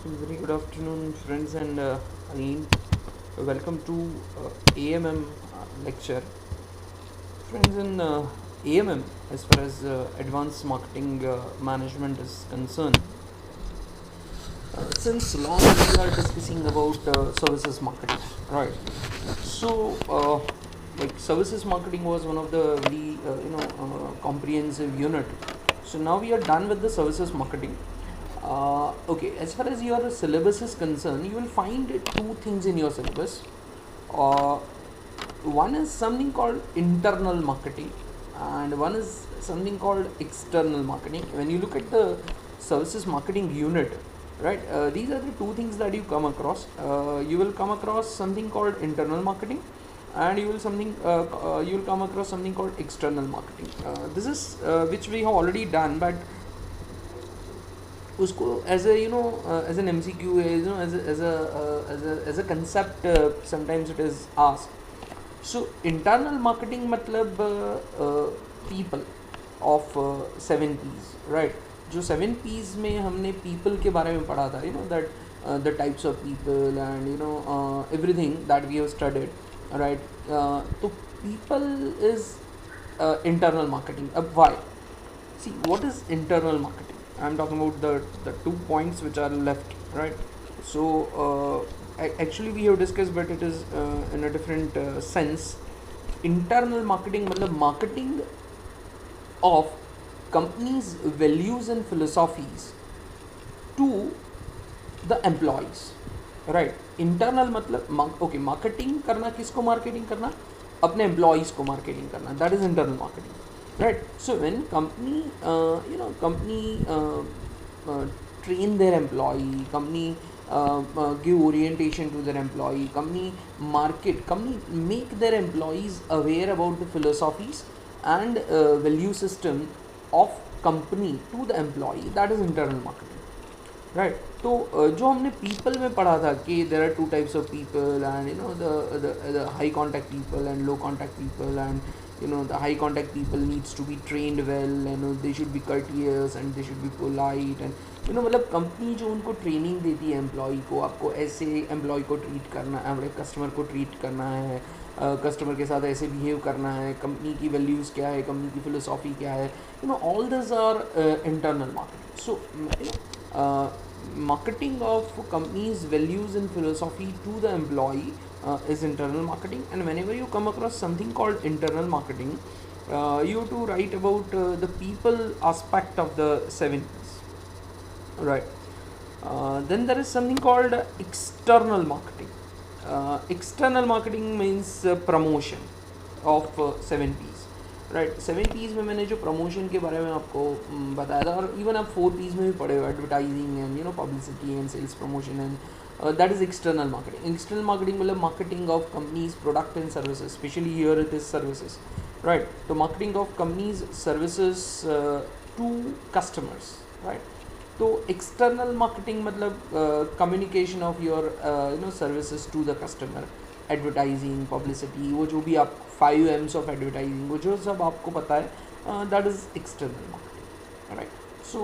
Very good afternoon, friends, and again, welcome to AMM lecture. Friends, in AMM, as far as advanced marketing management is concerned, since long we are discussing about services marketing, right? So, like services marketing was one of the very comprehensive unit. So now we are done with the services marketing. Okay, as far as your syllabus is concerned, you will find two things in your syllabus. Uh, One is something called internal marketing, and one is something called external marketing. When you look at the services marketing unit, right, these are the two things that you come across. You will come across something called internal marketing, and you will come across something called external marketing. This is which we have already done, but उसको as a as an M C Q as a concept sometimes it is asked. So internal marketing मतलब people of 7 P's, right. जो 7 P's में हमने people के बारे में पढ़ा था, that the types of people and everything that we have studied, right. तो पीपल इज इंटरनल मार्केटिंग. अब why? See, what is internal marketing? I'm talking about the 2 points which are left, right? So actually we have discussed, but it is in a different sense. Internal marketing मतलब marketing of companies' values and philosophies to the employees, right? Internal मतलब okay, marketing करना किसको marketing करना? अपने employees को marketing करना. That is internal marketing, right? So when company train their employee, company give orientation to their employee, company make their employees aware about the philosophies and value system of company to the employee, that is internal marketing, right. तो जो हमने people में पढ़ा था कि there are two types of people and the high contact people and low contact people, and the high contact people needs to be trained well, and they should be courteous and they should be polite, and मतलब company जो उनको training देती है employ को, आपको ऐसे employ को treat करना है, कस्टमर को ट्रीट करना है, कस्टमर के साथ ऐसे बिहेव करना है, कंपनी की वैल्यूज़ क्या है, कंपनी की फिलोसॉफी क्या है, all this are internal marketing. So marketing of companies values and philosophy to the employee is internal marketing. And whenever you come across something called internal marketing, you have to write about the people aspect of the 7 P's, right. Then there is something called external marketing. External marketing means promotion of 7 P's, right. 7 P's में मैंने जो promotion के बारे में आपको बताया था, और इवन आप 4 P's में भी पढ़े हो, advertising and publicity and sales promotion, and that is external marketing. External marketing मतलब marketing of companies product and services, specially here it is services, right. तो marketing of companies services to customers, right. तो external marketing मतलब communication of your services to the customer, advertising, publicity, वो जो भी आप 5 M's of advertising, वो जो सब आपको पता है, that is external marketing, right. So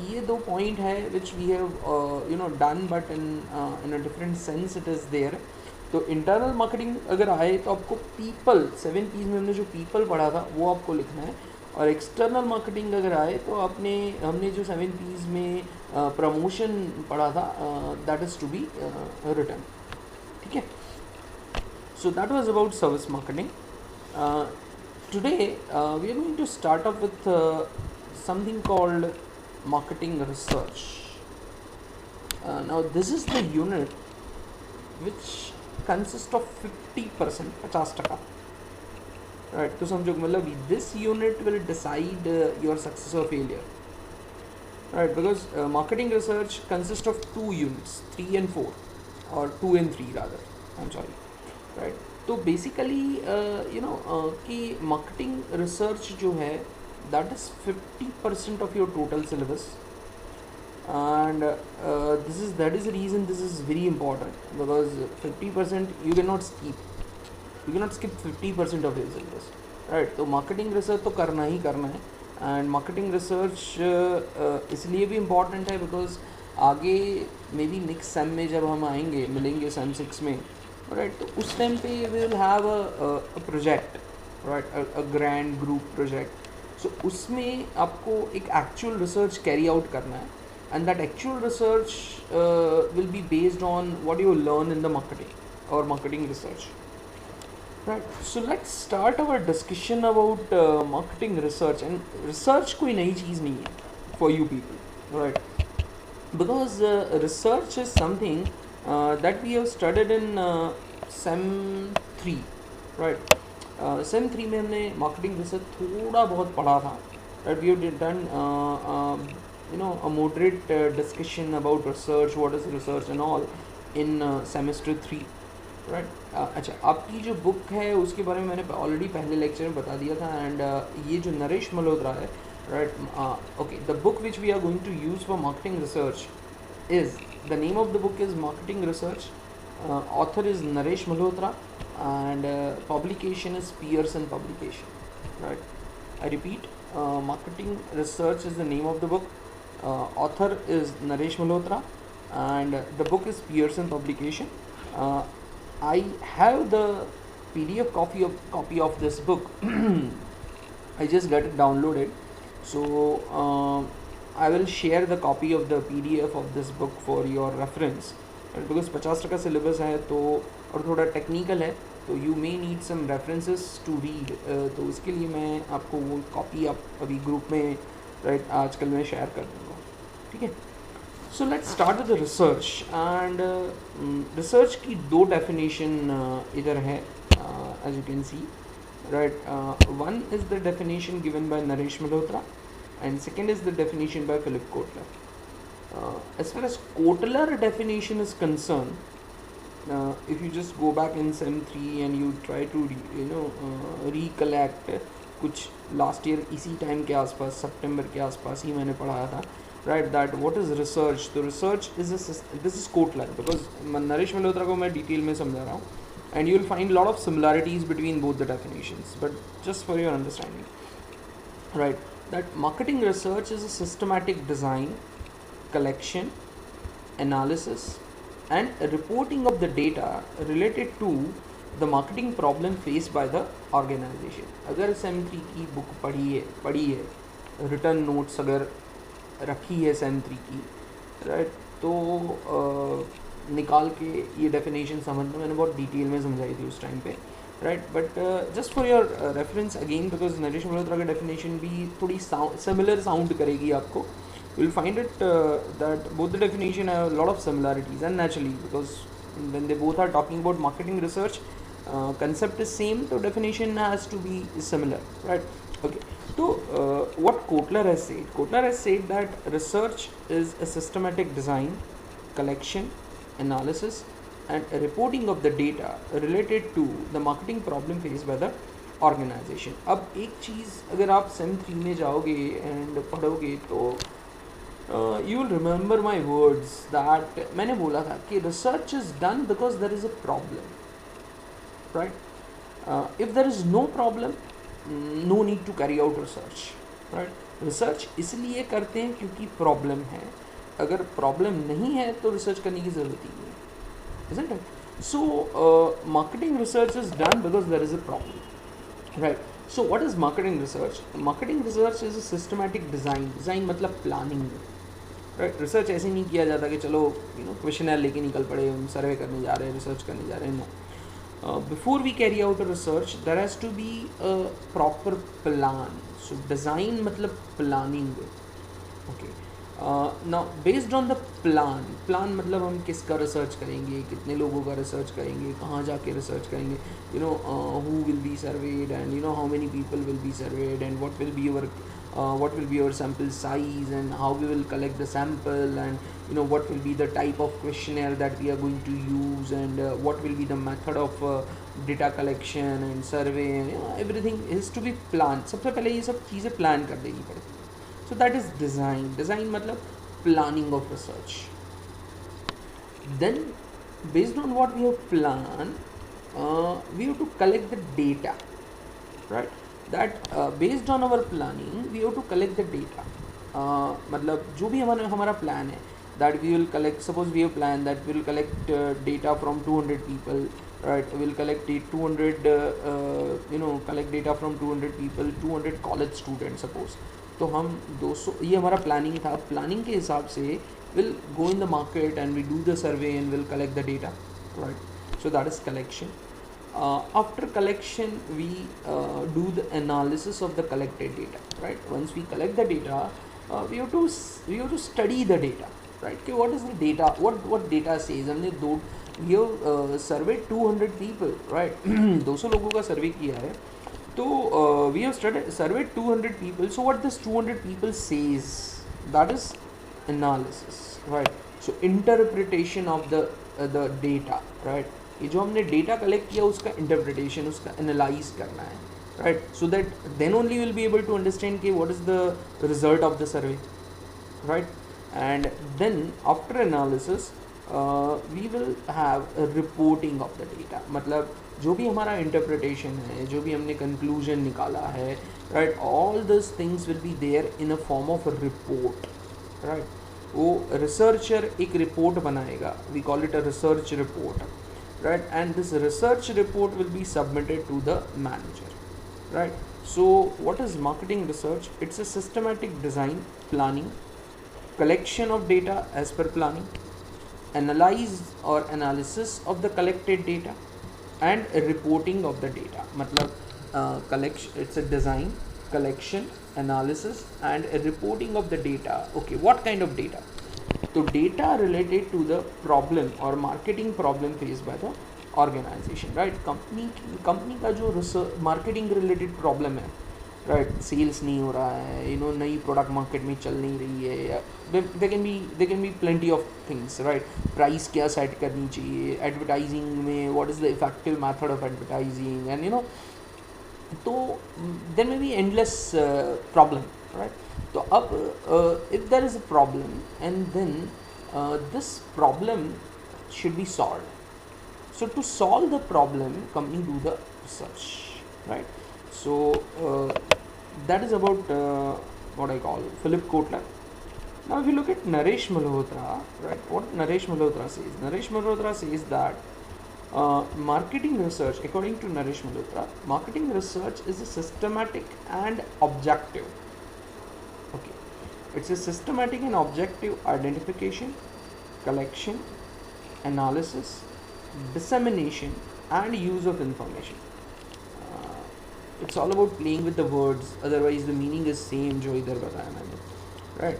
ये दो पॉइंट है which we have done, but in a different sense it is there. तो इंटरनल मार्केटिंग अगर आए तो आपको पीपल 7 P's में हमने जो पीपल पढ़ा था वो आपको लिखना है, और एक्सटर्नल मार्केटिंग अगर आए तो हमने जो 7 P's में प्रमोशन पढ़ा था, that is to be written. ठीक है. So that was about service marketing. Today we are going to start off with something called marketing research. Now this is the unit which consists of 50%, 50%. Right. तो समझो मतलब this unit will decide your success or failure. Right, because marketing research consists of 2 units, 3 and 4, or 2 and 3 rather. I'm sorry. Right. तो basically कि marketing research जो है that is 50% of your total syllabus, and that is reason this is very important, because 50% you can not skip 50% of your syllabus, right. तो marketing research तो करना ही करना है. And marketing research इसलिए भी इम्पॉर्टेंट है बिकॉज आगे मे बी नेक्स्ट सेम में जब हम आएंगे मिलेंगे सेम 6 में, राइट, तो उस टाइम पे we will have a project, right, a grand group project. So उसमें आपको एक एक्चुअल रिसर्च कैरी आउट करना है, and that actual research will be based on what you learn in the marketing और marketing research. Right. So let's start our discussion about marketing research. And research कोई नई चीज़ नहीं है for you people, right? Because research is something that we have studied in SEM 3, right? SEM 3 में हमने marketing research थोड़ा बहुत पढ़ा था, right? We have done a moderate discussion about research, what is research and all in semester 3. Right, अच्छा, आपकी जो book है उसके बारे में मैंने ऑलरेडी पहले लेक्चर में बता दिया था। एंड ये जो नरेश मल्होत्रा है, right, okay, the book which we are going to use for marketing research is, the name of the book is marketing research, author is Naresh Malhotra, and publication is Pearson publication, right. I repeat, marketing research is the name of the book, author is Naresh Malhotra, and the book is Pearson publication. I have the PDF copy of this book. I just got it downloaded, so I will share the copy of the PDF of this book for your reference, because 50% syllabus है तो और थोड़ा technical है, तो you may need some references to read, तो इसके लिए मैं आपको वो copy आप अभी group में, right, आजकल मैं share कर दूँगा, ठीक है। So let's start with the research, and research की दो definition इधर है, as you can see, right. One is the definition given by Naresh Malhotra, and second is the definition by Philip Kotler. As far as Kotler definition is concerned, if you just go back in SEM 3 and you try to recollect कुछ last year इसी time के आसपास, September के आसपास ही मैंने पढ़ाया था, right, that what is research. So research is this is Kotler, because Naresh Malhotra को मैं detail में समझा रहा हूँ, and you will find a lot of similarities between both the definitions, but just for your understanding, right, that marketing research is a systematic design, collection, analysis and reporting of the data related to the marketing problem faced by the organization. अगर SEM3 की book पढ़ी है return notes अगर रखी है SEM 3 की, right, तो निकाल के ये डेफिनेशन समझना, मैंने बहुत डिटेल में समझाई थी उस टाइम पे, right, but just for your reference again, because Naresh Malhotra का डेफिनेशन भी थोड़ी सिमिलर साउंड करेगी आपको, you will find it that both the definition have a lot of similarities, and naturally because when they both are talking about marketing research, concept is same, so definition has to be similar, right? Okay, so what Kotler has said that research is a systematic design, collection, analysis and reporting of the data related to the marketing problem faced by the organization. अब एक चीज़ अगर आप SEM 3 में जाओगे and पढ़ोगे तो you will remember my words that मैंने बोला था कि research is done because there is a problem, right? If there is no problem, no need to carry out research, right? research इसलिए करते हैं क्योंकि problem है, अगर problem नहीं है तो research करने की ज़रूरत ही नहीं है, isn't it? So marketing research is done because there is a problem, right? So what is marketing research? Marketing research is a systematic design मतलब planning, राइट। रिसर्च ऐसे नहीं किया जाता कि चलो क्वेश्चनर लेके निकल पड़े, हम सर्वे करने जा रहे हैं, रिसर्च करने जा रहे हैं, no. Before we carry out a research there has to be a proper plan. So design मतलब planning, okay. Now based on the plan मतलब हम किसका रिसर्च करेंगे, कितने लोगों का रिसर्च करेंगे, कहाँ जाके रिसर्च करेंगे, who will be served and how many people will be served and what will be our sample size and how we will collect the sample and what will be the type of questionnaire that we are going to use and what will be the method of data collection and survey and everything is to be planned. सबसे पहले ये सब चीज़ें plan कर देनी पड़ती है. So that is design मतलब planning of research. Then based on what we have planned, we have to collect the data, right? that based on our planning we have to collect the data. मतलब जो भी हमारा plan है, that we will collect, suppose we have planned that we will collect data from 200 people, right? We will collect 200 collect data from 200 people, 200 college students suppose. तो हम 200, ये हमारा planning था. प्लानिंग के हिसाब से we'll go in the market and we do the survey and we'll collect the data, right? So that is collection. After collection we do the analysis of the collected data, right? Once we collect the data, we have to study the data, right? Okay, what is the data, what data says. हमने दो we have surveyed 200 people, right? 200 लोगों का सर्वे किया है. तो we have surveyed 200 people. So what this 200 people says, that is analysis, right? So interpretation of the data, right? ये जो हमने डेटा कलेक्ट किया उसका इंटरप्रिटेशन, उसका एनालाइज करना है, right? So that then only will be able to understand कि what is the result of the survey, right? And then after analysis we will have reporting of the data. मतलब जो भी हमारा interpretation है, जो भी हमने कंक्लूजन निकाला है, right, all this things will be there in a form of a report, right? वो रिसर्चर एक रिपोर्ट बनाएगा, we call it a research report, right? And this research report will be submitted to the manager, right? So what is marketing research? It's a systematic design, planning, collection of data as per planning, analyze or analysis of the collected data, and reporting of the data. मतलब collection, it's a design, collection, analysis and a reporting of the data. Okay, what kind of data? तो data related to the problem और marketing problem face by the organization, right? Company का जो marketing related problem है, right? Sales नहीं हो रहा है, नई प्रोडक्ट मार्केट में चल नहीं रही है, they can be plenty of things, right? Price क्या सेट करनी चाहिए, एडवर्टाइजिंग में what is the effective method of advertising, and तो there may be endless problem, right? तो अब if there is a problem and then this problem should be solved. So to solve the problem, company do the research, right? So that is about what I call Philip Kotler. Now if you look at Naresh Malhotra, right, what Naresh Malhotra says? Naresh Malhotra says that marketing research, according to Naresh Malhotra, marketing research is a systematic and objective. Okay, it's a systematic and objective identification, collection, analysis, dissemination and use of information. It's all about playing with the words, otherwise the meaning is same जो इधर बताया मैंने, right?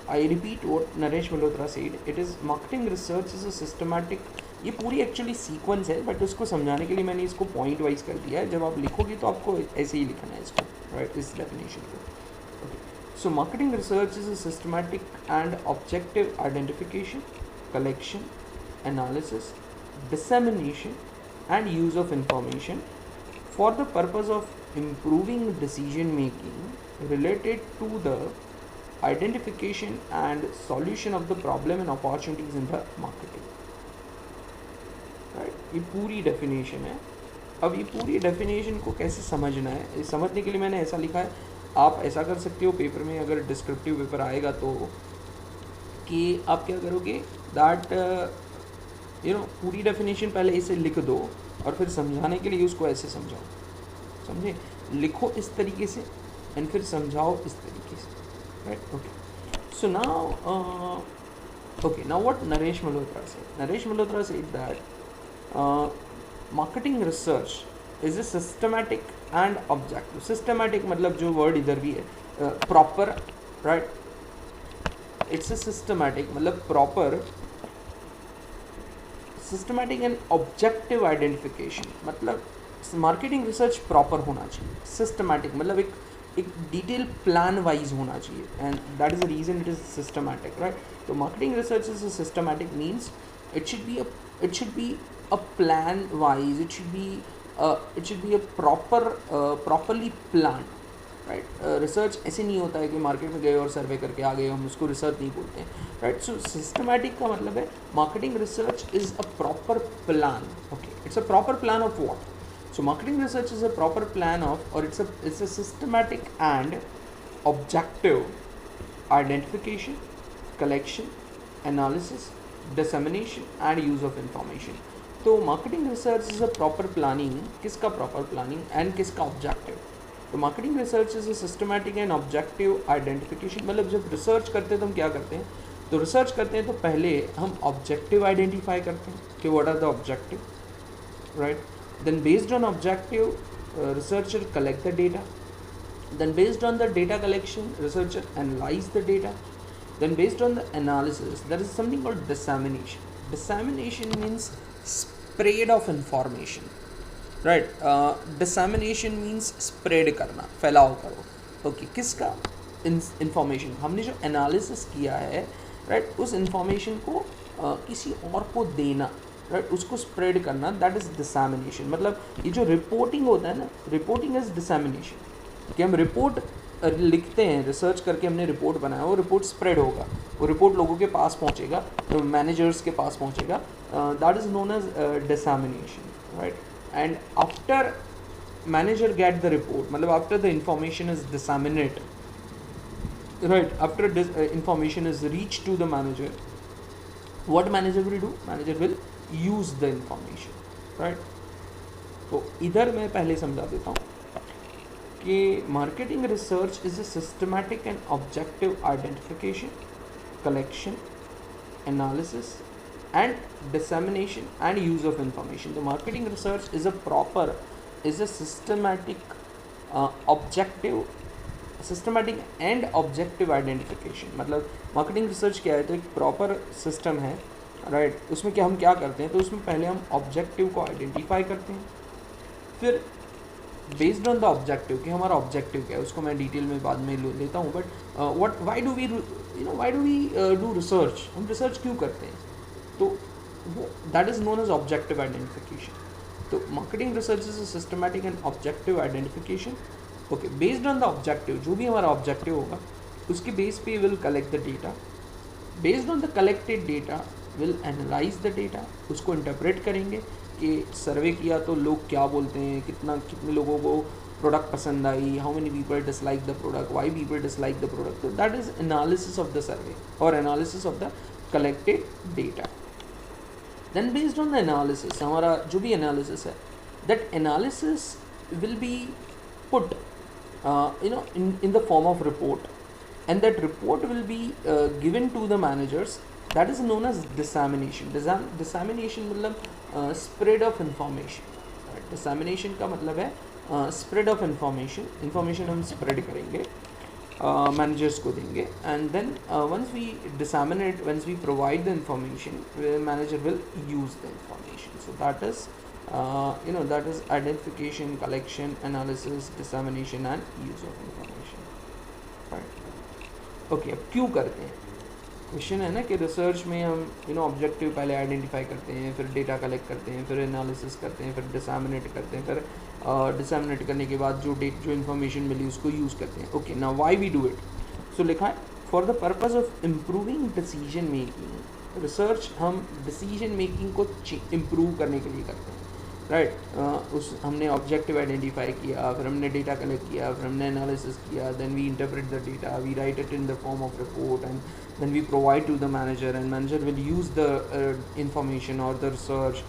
I repeat what Naresh Malhotra said. It is marketing research is a systematic. ये पूरी actually sequence है, but उसको समझाने के लिए मैंने इसको पॉइंट वाइज कर दिया है. जब आप लिखोगे तो आपको ऐसे ही लिखना है इसको, राइट? इस डेफिनेशन को. Okay, so marketing research is a systematic and objective identification, collection, analysis, dissemination and use of information for the purpose of improving decision making related to the identification and solution of the problem and opportunities in the marketing, right? ये पूरी definition है. अब ये पूरी definition को कैसे समझना है, समझने के लिए मैंने ऐसा लिखा है. आप ऐसा कर सकते हो पेपर में, अगर डिस्क्रिप्टिव पेपर आएगा तो, कि आप क्या करोगे, दैट पूरी डेफिनेशन पहले इसे लिख दो और फिर समझाने के लिए उसको ऐसे समझाओ. समझे? लिखो इस तरीके से एंड फिर समझाओ इस तरीके से, right? Okay, so now now what Naresh Malhotra said? Naresh Malhotra said that marketing research is a systematic and objective. Systematic मतलब जो word इधर भी है, proper, right? It's a systematic मतलब proper, systematic and objective identification. मतलब marketing research proper होना चाहिए. Systematic मतलब एक डिटेल प्लान वाइज होना चाहिए, and that is the reason it is systematic, right? तो marketing research is systematic means it should be a plan wise, it should be a properly plan, right? Research ऐसे नहीं होता है कि market में गए और सर्वे करके आ गए, हम उसको रिसर्च नहीं बोलते हैं, राइट? सो सिस्टमैटिक का मतलब है marketing research is a proper plan. Okay, it's a proper plan of what? So marketing research is a proper plan of, or it's a systematic and objective identification, collection, analysis, dissemination and use of information. तो marketing research is a proper planning, किसका proper planning and किसका objective? तो marketing research is a systematic and objective identification. मतलब जब research करते हैं तो हम क्या करते हैं? तो रिसर्च करते हैं तो पहले हम ऑब्जेक्टिव आइडेंटिफाई करते हैं कि what are the objective, right? Then based on objective researcher collect the data. Then based on the data collection, researcher analyze the data. Then based on the analysis, there is something called dissemination. Dissemination means spread of information, right? Dissemination means spread करना, फैलाव करो. Okay, किसका? information. हमने जो analysis किया है, right, उस information को किसी और को देना, राइट, उसको स्प्रेड करना, दैट इज़ डिसैमिनेशन. मतलब ये जो रिपोर्टिंग होता है ना, रिपोर्टिंग इज डिसैमिनेशन. कि हम रिपोर्ट लिखते हैं, रिसर्च करके हमने रिपोर्ट बनाया, वो रिपोर्ट स्प्रेड होगा, वो रिपोर्ट लोगों के पास पहुंचेगा, तो मैनेजर्स के पास पहुंचेगा, that is known as dissemination, right. And after manager get the report, मतलब after the information is disseminate, right, after information is reach to the manager, what manager will do? Manager will use the information, right? तो इधर मैं पहले समझा देता हूँ कि marketing research is a systematic and objective identification, collection, analysis and dissemination and use of information. तो marketing research is a systematic objective, systematic and objective identification. मतलब मार्केटिंग रिसर्च क्या है? तो एक प्रॉपर सिस्टम है, राइट. उसमें क्या हम क्या करते हैं? तो उसमें पहले हम ऑब्जेक्टिव को आइडेंटिफाई करते हैं, फिर बेस्ड ऑन द ऑब्जेक्टिव कि हमारा ऑब्जेक्टिव क्या है, उसको मैं डिटेल में बाद में लेता हूँ. But why do we do research? हम रिसर्च क्यों करते हैं? तो वो that is known as objective identification. तो marketing research is a systematic and objective identification. Okay, based on the objective, जो भी हमारा ऑब्जेक्टिव होगा उसके बेस पे will collect the data. Based on the collected data will analyze the data, उसको interpret करेंगे कि सर्वे किया तो लोग क्या बोलते हैं, कितने लोगों को प्रोडक्ट पसंद आई, how many people dislike the product, why people dislike the product. तो that is analysis of the survey और analysis of the collected data. Then based on the analysis, हमारा जो भी एनालिसिस है, that analysis will be put in the form of report, and that report will be given to the managers. That is known as dissemination. Dissemination मतलब spread of information. Dissemination का मतलब है spread of information. Information हम spread करेंगे, managers को देंगे, and then once we disseminate, once we provide the information, the manager will use the information. So that is that is identification, collection, analysis, dissemination and use of information, right? Okay, अब क्यों करते हैं? Question है ना कि research में हम objective पहले आइडेंटिफाई करते हैं, फिर डेटा कलेक्ट करते हैं, फिर एनालिसिस करते हैं, फिर डिसैमिनेट करते हैं, फिर डिसैमिनेट करने के बाद जो इन्फॉर्मेशन मिली उसको यूज़ करते हैं. Okay, now why we do it? So लिखा है for the purpose of improving decision making. Research हम डिसीजन मेकिंग को इम्प्रूव करने के लिए करते हैं, राइट. हमने ऑब्जेक्टिव आइडेंटिफाई किया, फिर हमने डेटा कलेक्ट किया, फिर हमने एनालिसिस किया, then we interpret the data, we write it in the form of report, and then we provide to the manager, and manager will use the information और the research,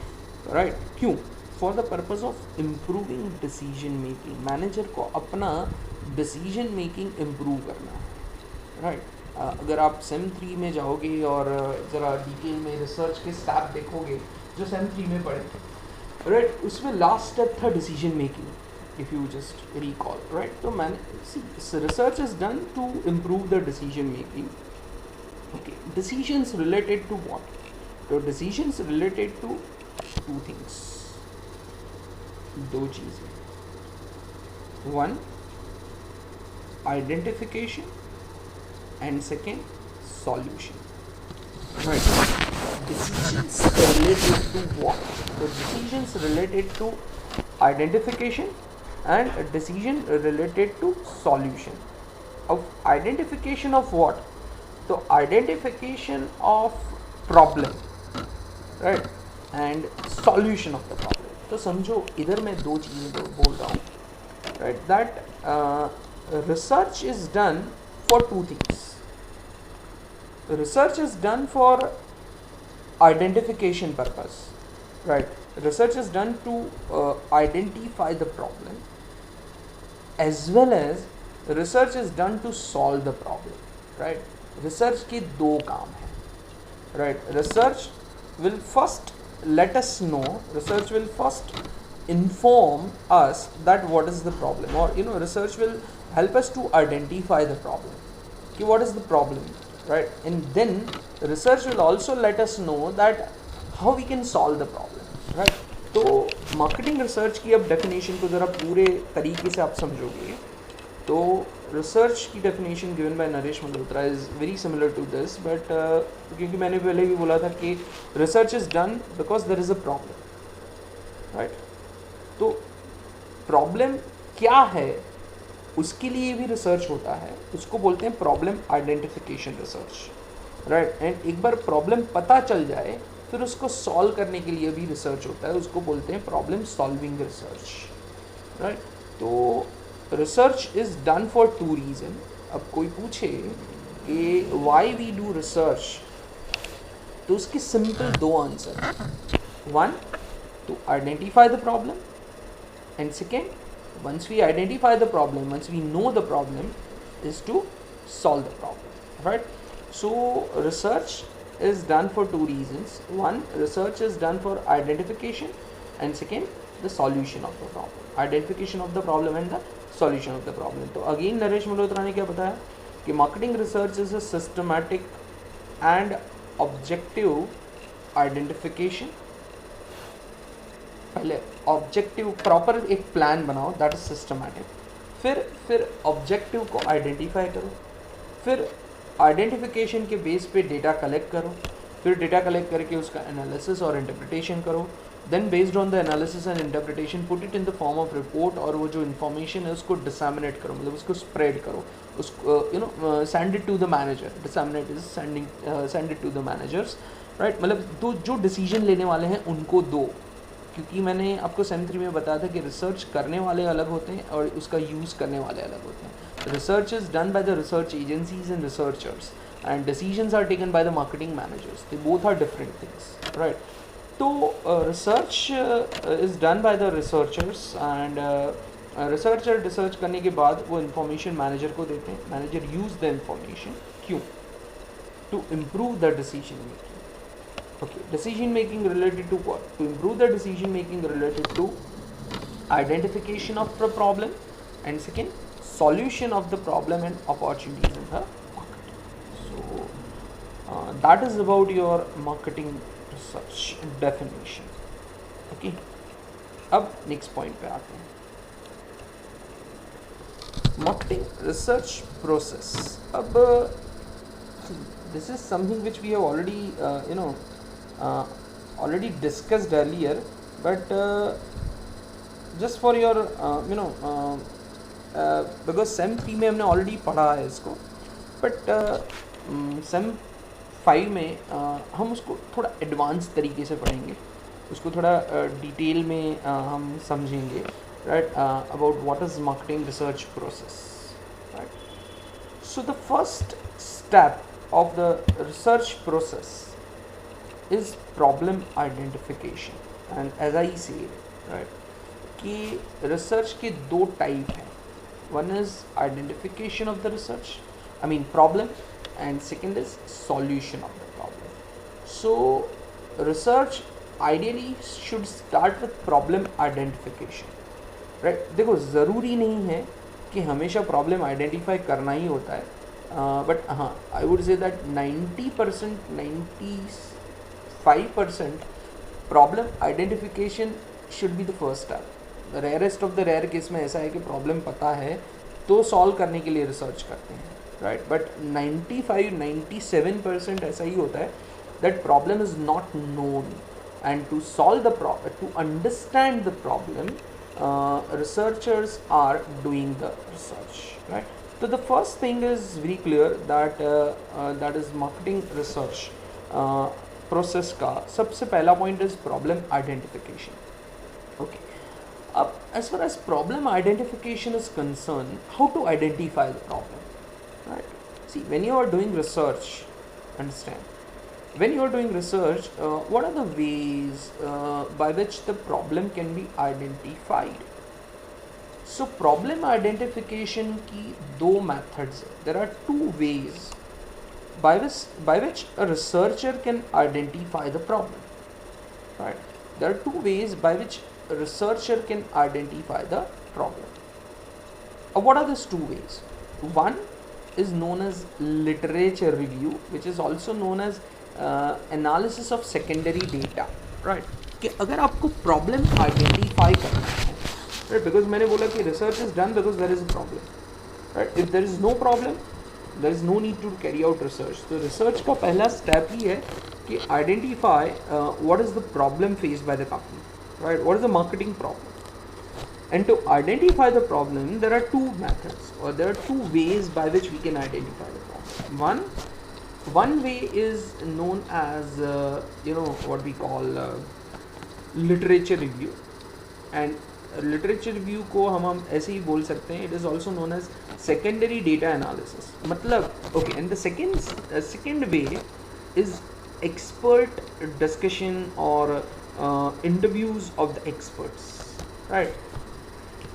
right. क्यों? For the purpose of improving decision making. Manager को अपना decision making improve करना है, right. अगर आप same 3 में जाओगे और ज़रा डिटेल में रिसर्च के स्टेप देखोगे जो सेम 3 में पढ़े, राइट, उसमें लास्ट स्टेप था decision making, if you just recall, right. तो मैंने research is done to improve the decision making. Okay, decisions related to what? तो डिसीजंस रिलेटेड टू 2 थिंग्स, 2 चीज़ें. 1 identification and second solution, right. Decisions related to what? The decisions related to identification and a decision related to solution. Of identification of what? So identification of problem, right, and solution of the problem. तो समझो इधर मैं दो चीज़ें बोल रहा हूँ, right, that research is done for two things. Research is done for identification purpose, right? Research is done to identify the problem, as well as research is done to solve the problem, right? Research के दो काम हैं, right? Research will first let us know, research will first inform us that what is the problem, or research will help us to identify the problem, कि what is the problem, right? And then research will also let us know that how we can solve the problem, right? तो marketing research की अब definition को ज़रा पूरे तरीके से आप समझोगे तो रिसर्च की definition given by Naresh Malhotra is very similar to this, but क्योंकि मैंने पहले भी बोला था कि research is done because there is a problem, right? तो प्रॉब्लम क्या है उसके लिए भी रिसर्च होता है, उसको बोलते हैं problem identification research, right? And एक बार प्रॉब्लम पता चल जाए फिर उसको सॉल्व करने के लिए भी रिसर्च होता है, उसको बोलते हैं प्रॉब्लम सॉल्विंग रिसर्च, राइट? तो research is done for two reason. अब कोई पूछे कि वाई वी डू रिसर्च, तो उसके सिंपल दो answer. One, to identify the problem, and second, once we identify the problem, once we know the problem, is to solve the problem, right? So research is done for two reasons. One, research is done for identification, and second, the solution of the problem. Identification of the problem and the solution of the problem. तो again Naresh Malhotra ने क्या बताया कि marketing research is a systematic and objective identification. पहले objective proper एक plan बनाओ, that is systematic. फिर objective को आइडेंटिफाई करो, फिर आइडेंटिफिकेशन के बेस पे डेटा कलेक्ट करो, फिर डेटा कलेक्ट करके उसका एनालिसिस और इंटरप्रिटेशन करो. Then based on the analysis and interpretation put it in the form of report, और वो जो इन्फॉर्मेशन है उसको डिसैमिनेट करो, मतलब उसको स्प्रेड करो, उसको send it to the manager. Disseminate is send it to the managers, right? मतलब तो जो डिसीजन लेने वाले हैं उनको दो, क्योंकि मैंने आपको सेम 3 में बताया था कि रिसर्च करने वाले अलग होते हैं और उसका यूज़ करने वाले अलग होते हैं. Research is done by the research agencies and researchers, and decisions are taken by the marketing managers. They both are different things, right? तो research is done by the researchers, and researcher research करने के बाद वो information manager को देते हैं. Manager use the information, क्यों? To improve the decision making. Okay, decision making related to what? To improve the decision making related to identification of the problem, and second, solution of the problem and opportunities in the market. So that is about your marketing research definition. Okay, अब next point पे आते हैं. Marketing research process. अब this is something which we have already already discussed earlier, but just for your because SEM 3 में हमने already पढ़ा है इसको, बट SEM 5 में हम उसको थोड़ा एडवांस तरीके से पढ़ेंगे, उसको थोड़ा डिटेल में हम समझेंगे, right? About what is marketing research process, right? So the first step of the research process is problem identification, and as I say, right, कि research के दो type हैं. One is identification of the research, I mean problem, and second is solution of the problem. So research ideally should start with problem identification, right? देखो ज़रूरी नहीं है कि हमेशा problem identify करना ही होता है, but हाँ, I would say that 90%, 95% problem identification should be the first step. Rarest of the rare case में ऐसा है कि प्रॉब्लम पता है तो सॉल्व करने के लिए रिसर्च करते हैं, राइट? बट 95-97% ऐसा ही होता है that problem is not known, and to solve the problem, to understand the problem, researchers are doing the research, right? So the first thing is very clear that that is marketing research process का सबसे पहला point is problem identification. Okay. As far as problem identification is concerned, how to identify the problem, right? See, when you are doing research, understand, when you are doing research, what are the ways by which the problem can be identified? So problem identification की दो methods है. There are two ways by which a researcher can identify the problem. Right? There are two ways by which a researcher can identify the problem. What are these two ways? One is known as literature review, which is also known as analysis of secondary data. Right? कि अगर आपको problem identify करना है, right? Because मैंने बोला कि research is done because there is a problem. Right? If there is no problem, there is no need to carry out research. तो research का पहला step ही है कि identify what is the problem faced by the company, right? What is the marketing problem? And to identify the problem, there are two methods, or there are two ways by which we can identify the problem. One way is known as what we call literature review, and literature review को हम ऐसे ही बोल सकते हैं. It is also known as secondary data analysis. मतलब okay, and the second way is expert discussion or interviews of the experts, right?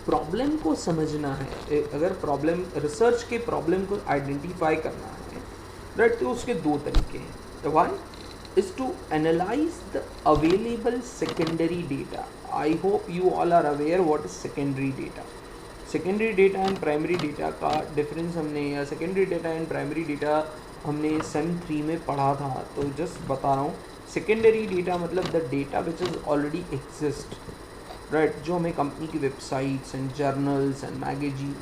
Problem को समझना है, अगर प्रॉब्लम रिसर्च के प्रॉब्लम को आइडेंटिफाई करना है, राइट, तो उसके दो तरीके हैं. One is to analyse the available secondary data. I hope you all are aware what is secondary data. Secondary data and primary data का डिफरेंस हमने, या secondary data and primary data हमने सेम 3 में पढ़ा था, तो जस्ट बता रहा हूँ. सेकेंडरी डेटा मतलब the data which is already exist, right, जो हमें कंपनी की websites and journals and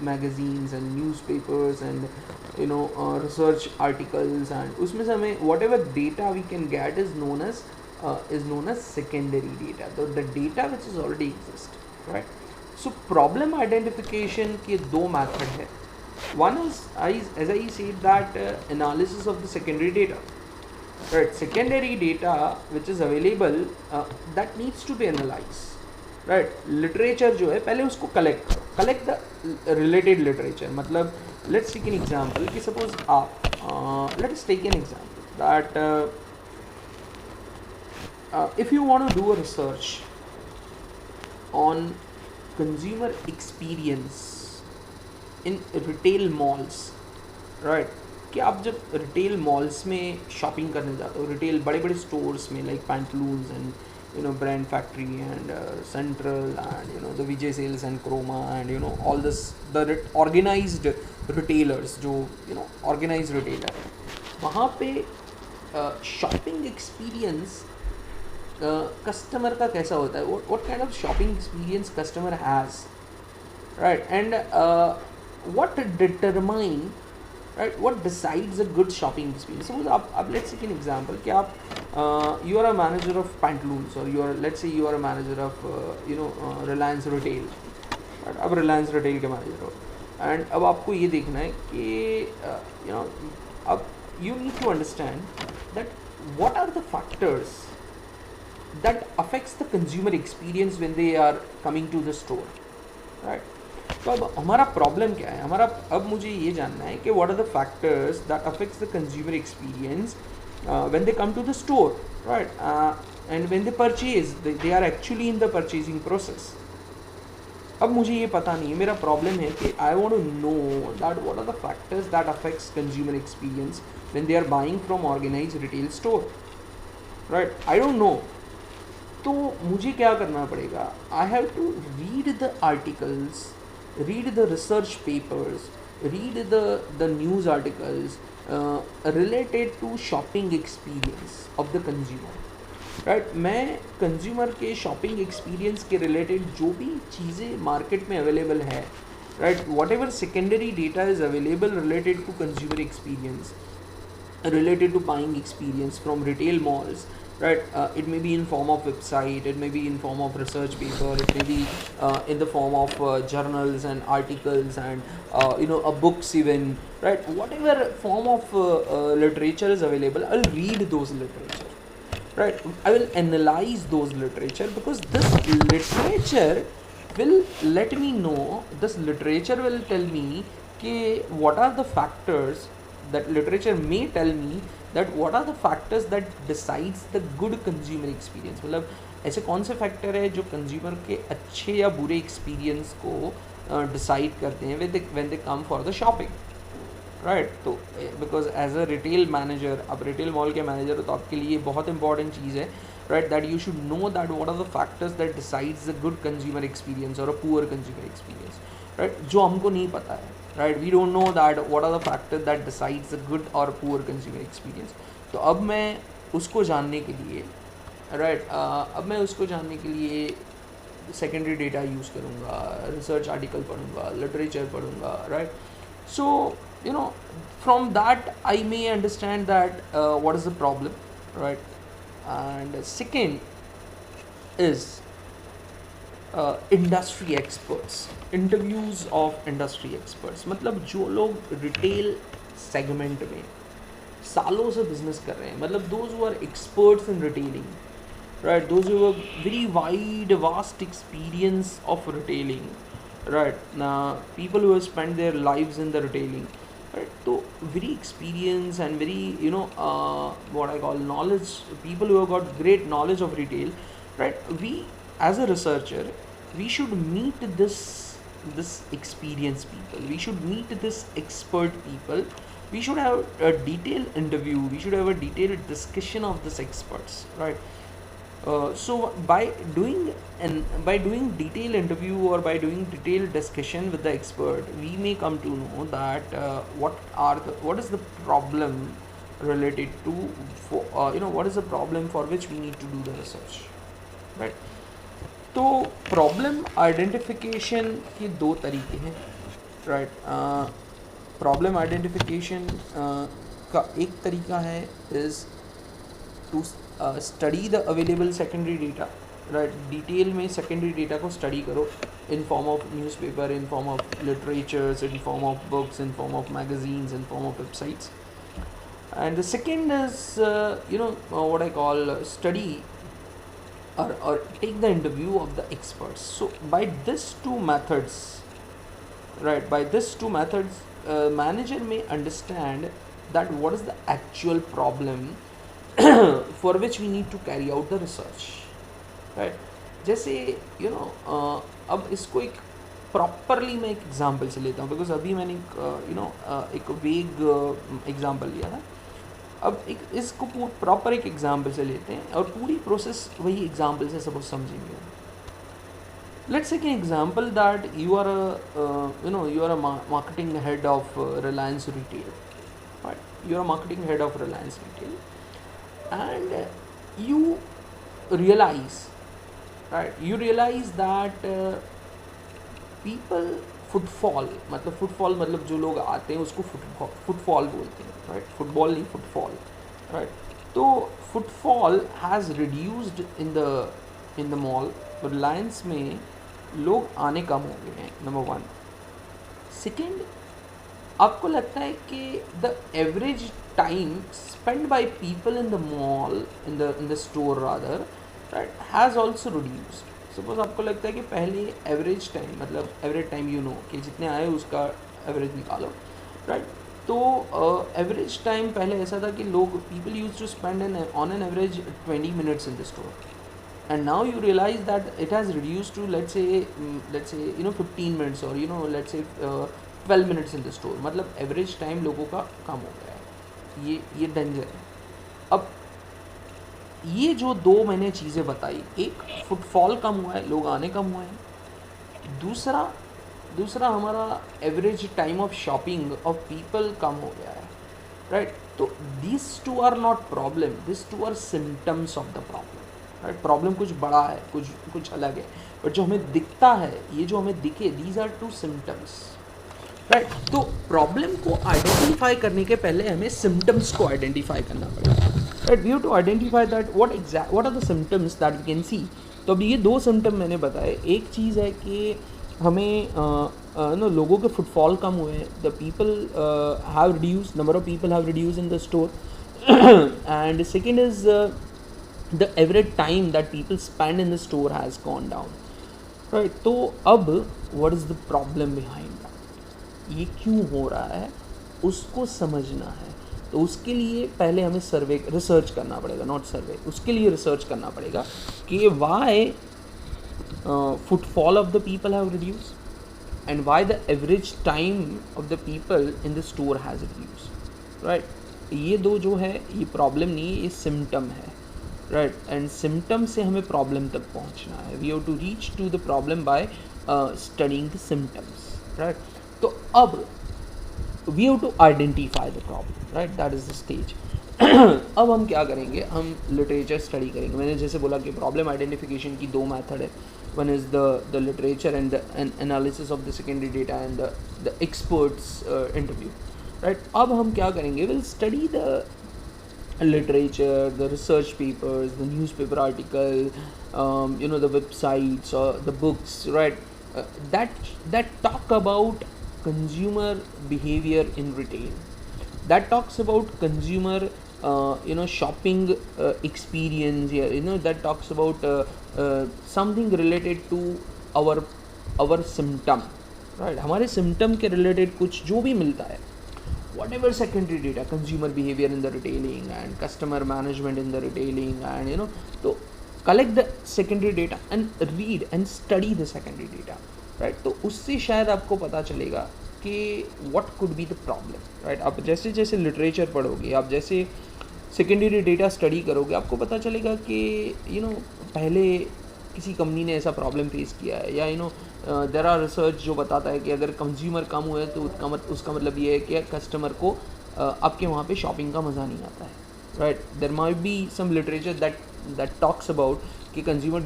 magazines and newspapers and research articles, and उसमें से हमें whatever data we can get is known as secondary data. तो the data which is already exist, right. So problem identification के दो method है. One is as I said that analysis of the secondary data, right? Secondary data which is available that needs to be analyzed, right? Literature जो है पहले उसको collect the related literature. मतलब let's take an example कि suppose आप let's take an example that if you want to do a research on consumer experience in retail malls, right? कि आप जब रिटेल मॉल्स में शॉपिंग करने जाते हो, रिटेल बड़े बड़े स्टोर्स में, like Pantaloons and Brand Factory and Central and the Vijay Sales and Croma and all this the organised retailers, जो ऑर्गेनाइज्ड रिटेलर, वहाँ पे शॉपिंग एक्सपीरियंस कस्टमर का कैसा होता है, what kind of shopping experience customer has, right, and what determine, right, what decides a good shopping experience. Suppose let's take an example कि आप you are a manager of Pantaloons, or let's say you are a manager of Reliance Retail, right? अब Reliance Retail के manager हो, and अब आपको ये देखना है कि अब you need to understand that what are the factors that affects the consumer experience when they are coming to the store, right? तो अब हमारा प्रॉब्लम क्या है, अब मुझे ये जानना है कि what are the factors that affects the consumer experience when they come to the store, right, and when they purchase, they are actually in the purchasing process. अब मुझे ये पता नहीं है, मेरा प्रॉब्लम है कि I want to know that what are the factors that affects consumer experience when they are buying from organised retail store, right. I don't know. तो मुझे क्या करना पड़ेगा, I have to read the articles, read the research papers, read the news articles related to shopping experience of the consumer, right? मैं consumer के shopping experience के related जो भी चीज़ें market में available है, right, whatever secondary data is available related to consumer experience, related to buying experience from retail malls, right, it may be in form of website, it may be in form of research paper, it may be in the form of journals and articles and a books even, right, whatever form of literature is available, I'll read those literature, right? I will analyze those literature, because this literature will let me know, this literature will tell me कि what are the factors, that literature may tell me that what are the factors that decides the good consumer experience. मतलब ऐसे कौन से factor है जो consumer के अच्छे या बुरे एक्सपीरियंस को डिसाइड करते हैं when they come for the shopping, right? तो because as a retail manager, आप रिटेल मॉल के मैनेजर हो, तो आपके लिए बहुत इंपॉर्टेंट चीज़ है, right, that you should know that what are the factors that decides the good consumer experience और a poor consumer experience, right? जो हमको नहीं पता है, right, we don't know that what are the factors that decides the good और poor consumer experience. तो अब मैं उसको जानने के लिए, राइट, अब मैं उसको जानने के लिए सेकेंडरी डेटा यूज़ करूँगा, रिसर्च आर्टिकल पढ़ूँगा, लिटरेचर पढ़ूँगा, right? So, you know, from that I may understand that what is the problem, right? And second is industry experts, interviews of industry experts. मतलब जो लोग रिटेल सेगमेंट में सालों से business कर रहे हैं, मतलब those who are experts in retailing, right, those who have very wide vast experience of retailing, right, people who have spent their lives in the retailing, right, so very experience and very, you know, what I call knowledge, people who have got great knowledge of retail, right? We as a researcher, we should meet this experienced people, we should meet this expert people, we should have a detailed interview, we should have a detailed discussion of this experts, right? So by doing detailed interview or by doing detailed discussion with the expert, we may come to know that what is the problem related to, what is the problem for which we need to do the research, right? तो problem identification के दो तरीके हैं, right? Problem identification का एक तरीका है is to study the available secondary data, right? Detail में सेकेंडरी डेटा को स्टडी करो in form of newspaper, in form of literatures, in form of books, in form of magazines, in form of websites. And the second is, what I call study or take the interview of the experts. So by these two methods, right, manager may understand that what is the actual problem for which we need to carry out the research, right? जैसे अब इसको एक properly मैं एक example से लेता हूँ, because अभी मैंने एक वेग एग्जांपल लिया था. अब इसको प्रॉपर एक एग्जांपल से लेते हैं और पूरी प्रोसेस वही एग्जांपल से सब समझेंगे. Let's take an example that you are a marketing head of Reliance retail, right? You are marketing head of Reliance retail and you realize that people footfall मतलब जो लोग आते हैं उसको फुटफॉल बोलते हैं, राइट? फुटबॉल नहीं, फुटफॉल, राइट? तो footfall has reduced in the mall. Reliance में लोग आने कम हो गए हैं, नंबर वन. सेकेंड, आपको लगता है कि the average time spent by people in the mall, in the store rather, right, has also reduced. Suppose आपको लगता है कि पहले एवरेज टाइम, मतलब एवरेज टाइम कि जितने आए उसका एवरेज निकालो, राइट? तो एवरेज टाइम पहले ऐसा था कि people used to spend on an average 20 minutes in the store, and now you realize that it has reduced to let's say 15 minutes or let's say 12 minutes in the store. मतलब average time लोगों का कम हो गया है. ये danger है. अब ये जो दो मैंने चीज़ें बताई, एक फुटफॉल कम हुआ है, लोग आने कम हुए हैं. दूसरा हमारा average time of shopping of people कम हो गया है, राइट? तो this two are not problem, this two are symptoms of the problem, right? Problem कुछ बड़ा है, कुछ अलग है, बट जो हमें दिखता है, ये जो हमें दिखे, these are two symptoms, right? तो प्रॉब्लम को आइडेंटिफाई करने के पहले हमें सिम्टम्स को आइडेंटिफाई करना पड़ेगा, right? We have to identify that what are the symptoms that we can see. तो अब ये दो सिम्टम मैंने बताए. एक चीज़ है कि हमें लोगों के फुटफॉल कम हुए हैं, the people have reduce, number of people have reduce in the store. And second is the average time that people spend in the store has gone down, right? तो अब what is the problem behind that, ये क्यों हो रहा है उसको समझना है। तो उसके लिए पहले हमें सर्वे रिसर्च करना पड़ेगा, नॉट सर्वे, उसके लिए रिसर्च करना पड़ेगा कि Y footfall of the people have reduced and why the average time of the people in the store has reduced, right? ये दो जो है ये प्रॉब्लम नहीं है, ये सिम्टम है, राइट? एंड सिम्टम से हमें प्रॉब्लम तक पहुंचना है। We have to reach to the problem by studying the symptoms, right? तो अब we have to identify the problem, right? That is the stage. अब हम क्या करेंगे, हम लिटरेचर स्टडी करेंगे। मैंने जैसे बोला कि प्रॉब्लम आइडेंटिफिकेशन की दो मेथड है, one is the literature and the analysis of the secondary data and the experts interview, right? अब हम क्या करेंगे, will study the literature, the research papers, the newspaper article, the websites or the books, right? That talk about consumer behavior in retail, that talks about consumer shopping experience here, that talks about something related to our symptom, right? हमारे symptom के related कुछ जो भी मिलता है, whatever secondary data, consumer behavior in the retailing and customer management in the retailing, and to collect the secondary data and read and study the secondary data, right? तो उससे शायद आपको पता चलेगा कि what could be the problem, right? आप जैसे जैसे लिटरेचर पढ़ोगे, आप जैसे सेकेंडरी डेटा स्टडी करोगे, आपको पता चलेगा कि पहले किसी कंपनी ने ऐसा प्रॉब्लम फेस किया है, या देयर आर रिसर्च जो बताता है कि अगर कंज्यूमर कम हुए तो उसका मतलब ये है कि कस्टमर को आपके वहाँ पे शॉपिंग का मज़ा नहीं आता है, right? There might be some literature that talks about कि consumer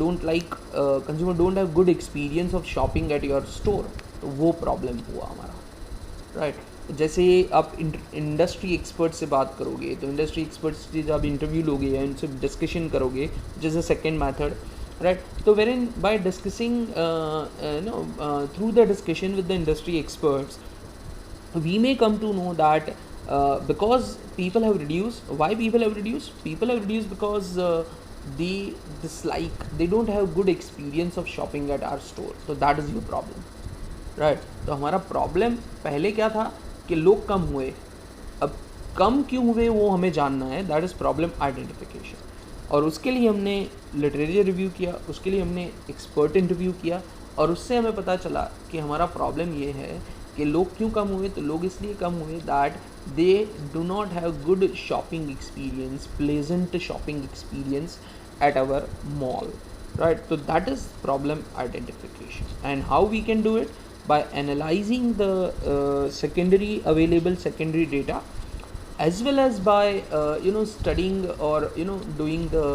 don't have good experience of shopping at your store, तो वो प्रॉब्लम हुआ हमारा, राइट? जैसे आप इंडस्ट्री एक्सपर्ट से बात करोगे, तो इंडस्ट्री एक्सपर्ट से जब आप इंटरव्यू लोगे या इनसे डिस्कशन करोगे, जैसे second method, right? So wherein by discussing through the discussion with the industry experts, we may come to know that because people have reduced, why people have reduced because they don't have good experience of shopping at our store, so that is your problem, right? तो हमारा problem पहले क्या था कि लोग कम हुए, अब कम क्यों हुए वो हमें जानना है, दैट इज़ प्रॉब्लम आइडेंटिफिकेशन। और उसके लिए हमने लिटरेचर रिव्यू किया, उसके लिए हमने एक्सपर्ट इंटरव्यू किया, और उससे हमें पता चला कि हमारा प्रॉब्लम ये है कि लोग क्यों कम हुए। तो लोग इसलिए कम हुए that they do not have good shopping experience, pleasant shopping experience at our mall, right? तो that is problem identification. And how we can do it, by analyzing the available secondary data, as well as by studying or doing the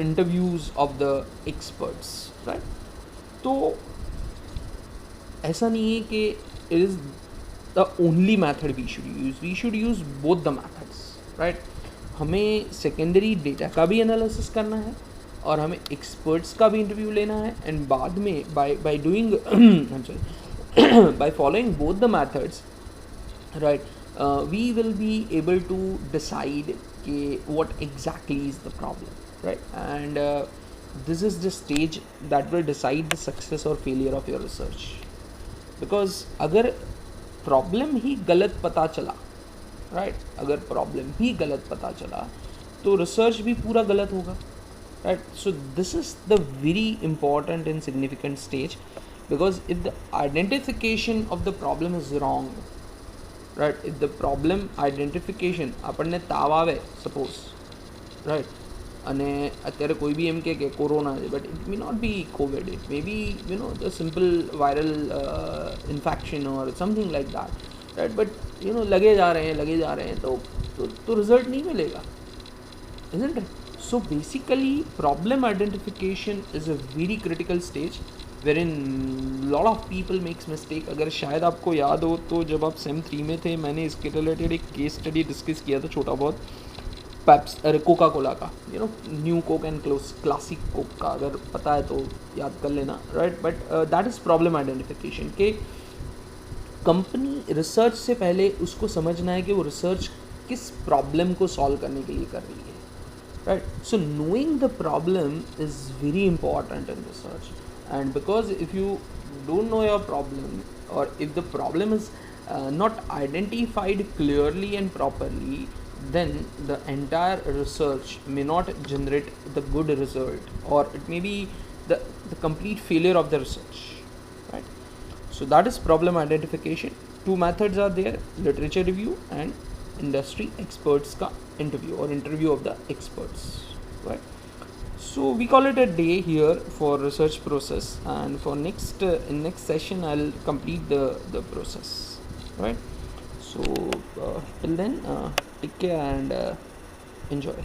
interviews of the experts, right? तो ऐसा नहीं है कि it is the only method we should use both the methods, right? हमें secondary data का भी analysis करना है और हमें एक्सपर्ट्स का भी इंटरव्यू लेना है, एंड बाद में by doing by following both the methods, right, we will be able to decide what exactly is the problem, right? And this is the stage that will decide the success or failure of your research, because अगर problem ही गलत पता चला, right, अगर problem ही गलत पता चला तो research भी पूरा गलत होगा, right? So this is the very important and significant stage, because if the identification of the problem is wrong, right, if the problem identification આપણને તાવ આવે સપોઝ, right, અને અત્યારે કોઈ બી એમ કે કોરોના છે, but it may not be COVID, it may be the simple viral infection or something like that, right? But लगे जा रहे हैं तो रिजल्ट नहीं मिलेगा, isn't it? So basically problem identification is a very critical stage wherein lot of people makes mistake. अगर शायद आपको याद हो तो जब आप सेम 3 में थे, मैंने इसके रिलेटेड एक केस स्टडी डिस्कस किया था छोटा बहुत, कोका कोला का, new Coke and classic Coke का, अगर पता है तो याद कर लेना, right? But that is problem identification के कंपनी रिसर्च से पहले उसको समझना है कि वो रिसर्च किस प्रॉब्लम को सॉल्व करने के लिए कर रही है, right? So knowing the problem is very important in research, and because if you don't know your problem, or if the problem is not identified clearly and properly, then the entire research may not generate the good result, or it may be the complete failure of the research, right? So that is problem identification. Two methods are there: literature review and industry experts ka interview, or interview of the experts, right? So we call it a day here for research process, and for next in next session I'll complete the process, right? So till then, take care and enjoy.